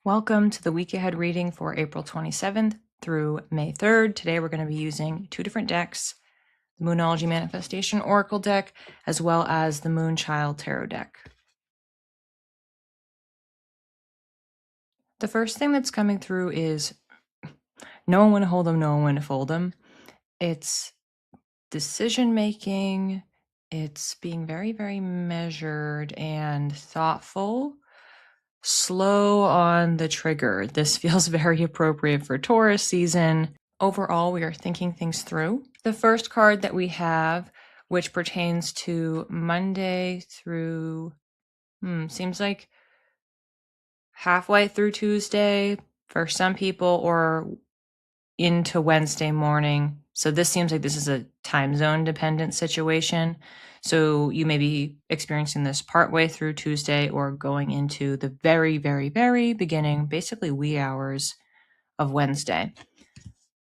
Welcome to the week ahead reading for April 27th through May 3rd. Today we're going to be using two different decks, the Moonology Manifestation Oracle deck, as well as the Moonchild Tarot deck. The first thing that's coming through is knowing when to hold them, knowing when to fold them. It's decision making, it's being very, very measured and thoughtful. Slow on the trigger. This feels very appropriate for Taurus season. Overall, we are thinking things through. The first card that we have, which pertains to Monday through, seems like halfway through Tuesday for some people, or into Wednesday morning. So this seems like this is a time zone dependent situation. So you may be experiencing this partway through Tuesday or going into the very, very, very beginning, basically wee hours of Wednesday.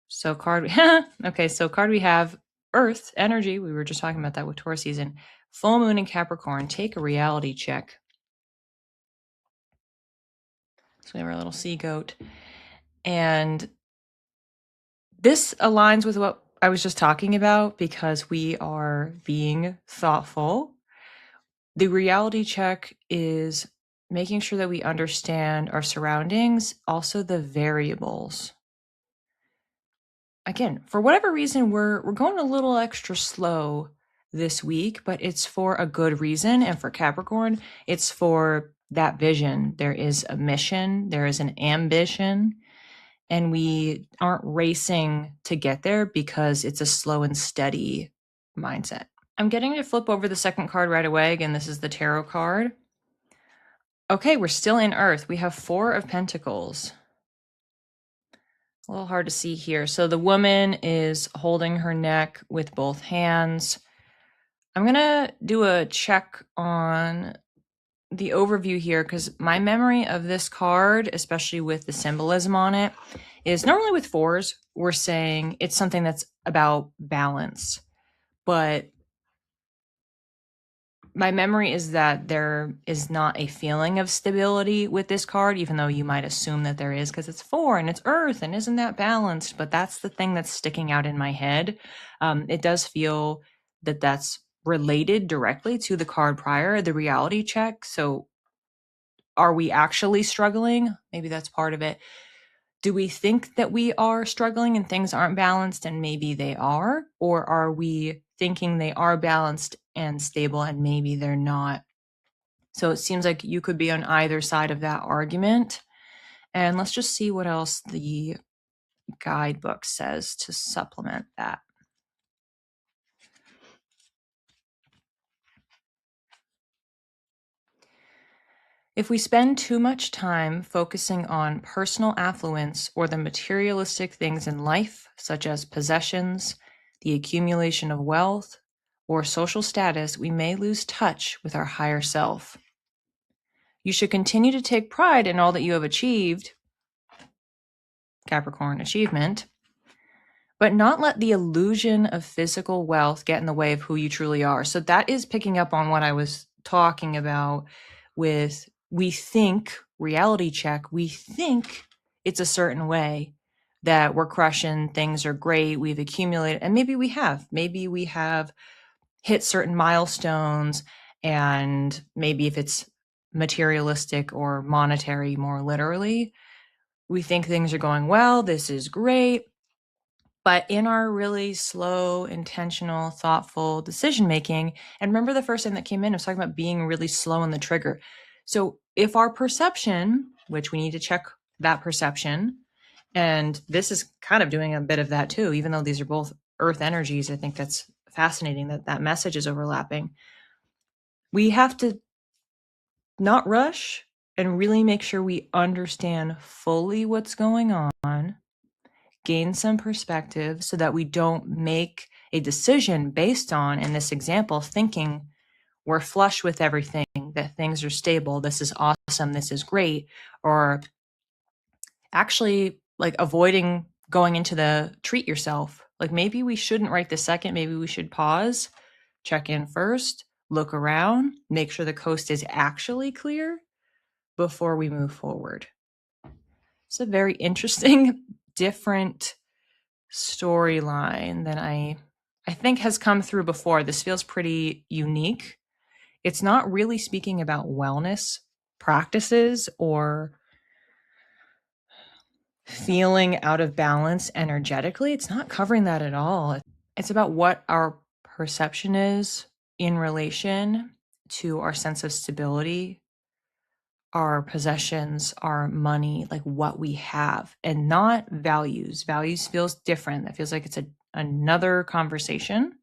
So card we have Earth energy. We were just talking about that with Taurus season. Full moon in Capricorn. Take a reality check. So we have our little sea goat. And this aligns with what I was just talking about because we are being thoughtful. The reality check is making sure that we understand our surroundings, also the variables. Again, for whatever reason, we're going a little extra slow this week, but it's for a good reason. And for Capricorn, it's for that vision. There is a mission, there is an ambition, and we aren't racing to get there because it's a slow and steady mindset. I'm getting to flip over the second card right away. Again, this is the tarot card. Okay, we're still in Earth. We have Four of Pentacles. A little hard to see here. So the woman is holding her neck with both hands. I'm going to do a check on the overview here because my memory of this card, especially with the symbolism on it, is normally with fours, we're saying it's something that's about balance. But my memory is that there is not a feeling of stability with this card, even though you might assume that there is because it's four and it's Earth and isn't that balanced? But that's the thing that's sticking out in my head. It does feel that that's related directly to the card prior, the reality check. So are we actually struggling? Maybe that's part of it. Do we think that we are struggling and things aren't balanced and maybe they are? Or are we thinking they are balanced and stable and maybe they're not? So it seems like you could be on either side of that argument. And let's just see what else the guidebook says to supplement that. If we spend too much time focusing on personal affluence or the materialistic things in life, such as possessions, the accumulation of wealth, or social status, we may lose touch with our higher self. You should continue to take pride in all that you have achieved, Capricorn achievement, but not let the illusion of physical wealth get in the way of who you truly are. So that is picking up on what I was talking about with we think, reality check, we think it's a certain way that we're crushing, things are great, we've accumulated, and maybe we have hit certain milestones, and maybe if it's materialistic or monetary more literally, we think things are going well, this is great. But in our really slow, intentional, thoughtful decision making, and remember the first thing that came in, I was talking about being really slow on the trigger. So if our perception, which we need to check that perception, and this is kind of doing a bit of that too, even though these are both earth energies, I think that's fascinating that that message is overlapping. We have to not rush and really make sure we understand fully what's going on, gain some perspective so that we don't make a decision based on, in this example, thinking we're flush with everything, that things are stable, this is awesome, this is great, or actually like avoiding going into the treat yourself. Like maybe we shouldn't right this second, maybe we should pause, check in first, look around, make sure the coast is actually clear before we move forward. It's a very interesting, different storyline than I think has come through before. This feels pretty unique. It's not really speaking about wellness practices or feeling out of balance energetically. It's not covering that at all. It's about what our perception is in relation to our sense of stability, our possessions, our money, like what we have, and not values. Values feels different. That feels like it's another conversation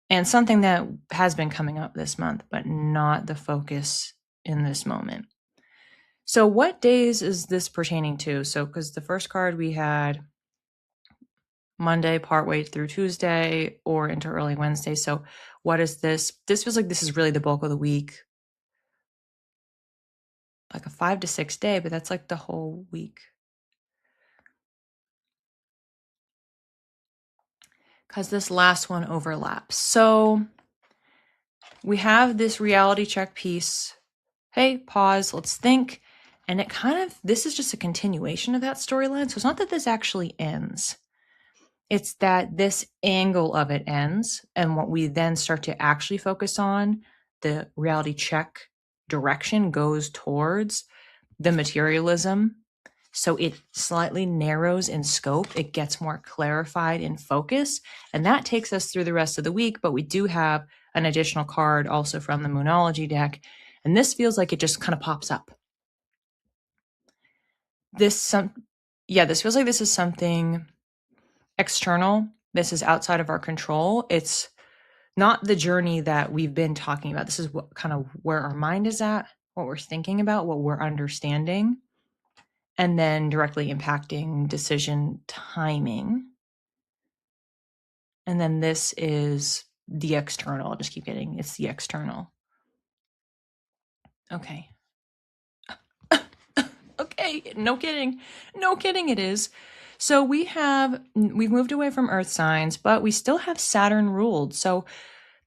and something that has been coming up this month, but not the focus in this moment. So what days is this pertaining to? So, because the first card we had Monday, partway through Tuesday, or into early Wednesday. So what is this? This feels like this is really the bulk of the week, like a 5 to 6 day, but that's like the whole week. Because this last one overlaps. So we have this reality check piece. Hey, pause, let's think. And it kind of, this is just a continuation of that storyline. So it's not that this actually ends. It's that this angle of it ends. And what we then start to actually focus on, the reality check direction goes towards the materialism. So it slightly narrows in scope. It gets more clarified in focus. And that takes us through the rest of the week. But we do have an additional card also from the Moonology deck. And this feels like it just kind of pops up. This feels like this is something external. This is outside of our control. It's not the journey that we've been talking about. This is what kind of where our mind is at, what we're thinking about, what we're understanding, and then directly impacting decision timing. And then this is the external. I'll just keep getting, it's the external. Okay. Okay, no kidding. No kidding it is. So we've moved away from earth signs, but we still have Saturn ruled. So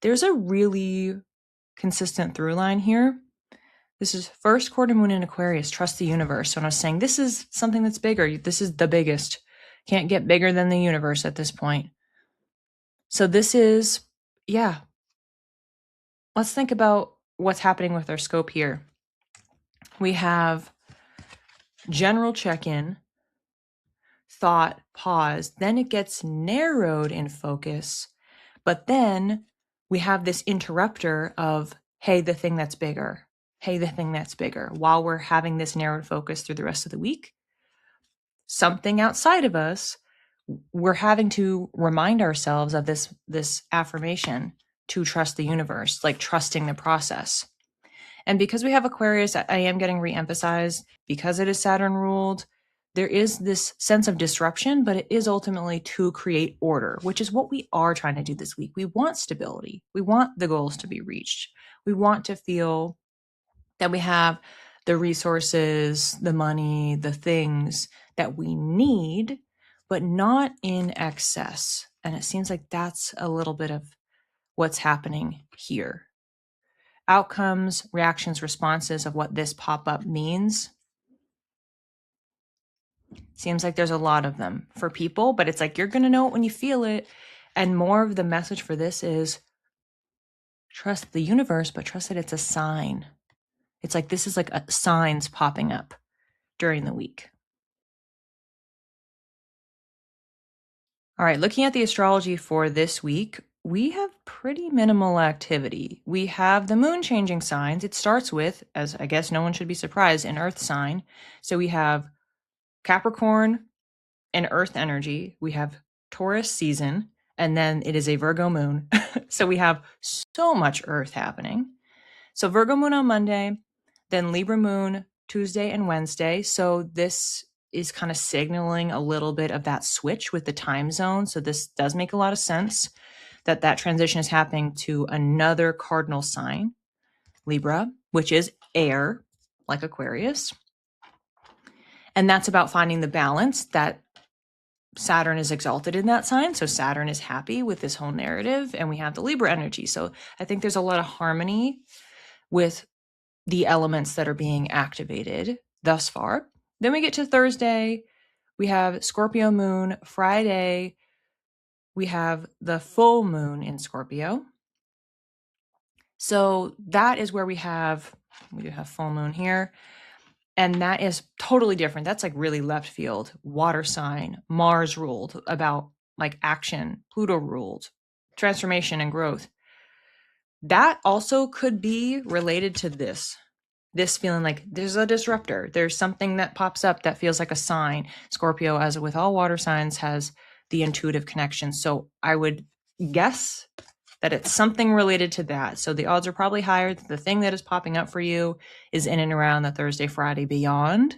there's a really consistent through line here. This is first quarter moon in Aquarius, trust the universe. So when I was saying this is something that's bigger, this is the biggest. Can't get bigger than the universe at this point. So this is, yeah. Let's think about what's happening with our scope here. We have general check-in, thought, pause, then it gets narrowed in focus, but then we have this interrupter of, hey, the thing that's bigger. Hey, the thing that's bigger. While we're having this narrowed focus through the rest of the week, something outside of us, we're having to remind ourselves of this affirmation to trust the universe, like trusting the process. And because we have Aquarius, I am getting reemphasized because it is Saturn ruled. There is this sense of disruption, but it is ultimately to create order, which is what we are trying to do this week. We want stability. We want the goals to be reached. We want to feel that we have the resources, the money, the things that we need, but not in excess. And it seems like that's a little bit of what's happening here. Outcomes, reactions, responses of what this pop-up means. Seems like there's a lot of them for people, but it's like you're going to know it when you feel it. And more of the message for this is trust the universe, but trust that it's a sign. It's like this is like signs popping up during the week. All right, looking at the astrology for this week, we have pretty minimal activity. We have the moon changing signs. It starts with, as I guess no one should be surprised, an earth sign. So we have Capricorn and earth energy. We have Taurus season, and then it is a Virgo moon. So we have so much earth happening. So Virgo moon on Monday, then Libra moon Tuesday and Wednesday. So this is kind of signaling a little bit of that switch with the time zone. So this does make a lot of sense that transition is happening to another cardinal sign, Libra, which is air, like Aquarius. And that's about finding the balance that Saturn is exalted in that sign. So Saturn is happy with this whole narrative, and we have the Libra energy. So I think there's a lot of harmony with the elements that are being activated thus far. Then we get to Thursday. We have Scorpio moon. Friday, we have the full moon in Scorpio. So that is where we do have full moon here. And that is totally different. That's like really left field. Water sign, Mars ruled, about like action, Pluto ruled, transformation and growth. That also could be related to this feeling like there's a disruptor. There's something that pops up that feels like a sign. Scorpio, as with all water signs, has the intuitive connection. So I would guess that it's something related to that. So the odds are probably higher that the thing that is popping up for you is in and around the Thursday, Friday beyond,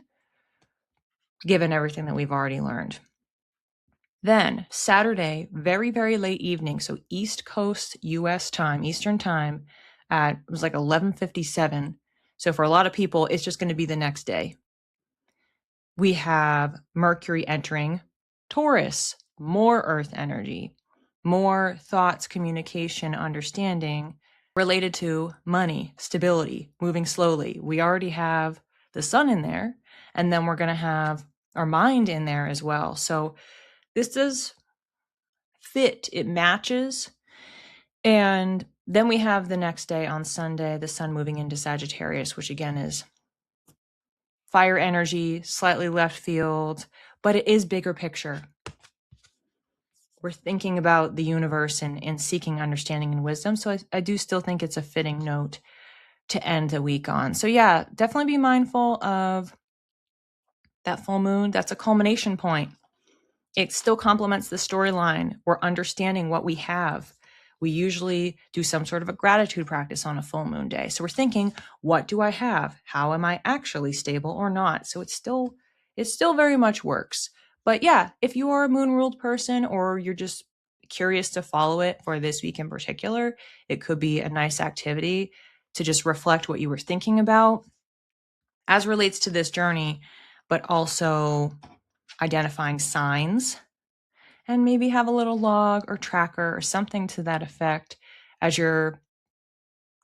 given everything that we've already learned. Then Saturday, very, very late evening. So East Coast US time, Eastern time, it was like 11:57. So for a lot of people, it's just going to be the next day. We have Mercury entering Taurus, more earth energy, more thoughts, communication, understanding related to money, stability, moving slowly. We already have the sun in there, and then we're going to have our mind in there as well. So this does fit, it matches. And then we have the next day on Sunday, the sun moving into Sagittarius, which again is fire energy, slightly left field, but it is bigger picture. We're thinking about the universe and seeking understanding and wisdom. So I do still think it's a fitting note to end the week on. So yeah, definitely be mindful of that full moon. That's a culmination point. It still complements the storyline. We're understanding what we have. We usually do some sort of a gratitude practice on a full moon day. So we're thinking, what do I have? How am I actually stable or not? So it still very much works. But yeah, if you are a moon ruled person or you're just curious to follow it for this week in particular, it could be a nice activity to just reflect what you were thinking about as relates to this journey, but also identifying signs, and maybe have a little log or tracker or something to that effect as you're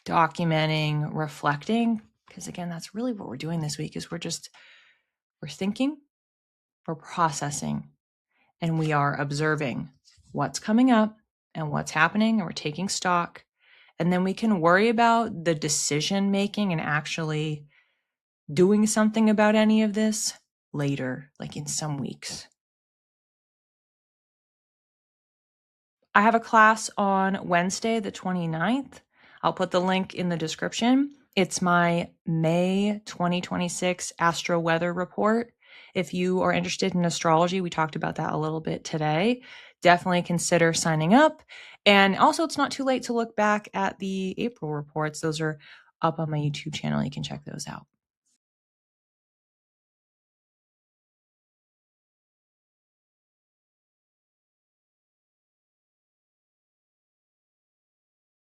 documenting, reflecting. Because again, that's really what we're doing this week is we're thinking, we're processing, and we are observing what's coming up and what's happening, and we're taking stock. And then we can worry about the decision making and actually doing something about any of this later, like in some weeks. I have a class on Wednesday, the 29th. I'll put the link in the description. It's my May 2026 Astro Weather Report. If you are interested in astrology, we talked about that a little bit today. Definitely consider signing up. And also, it's not too late to look back at the April reports. Those are up on my YouTube channel. You can check those out.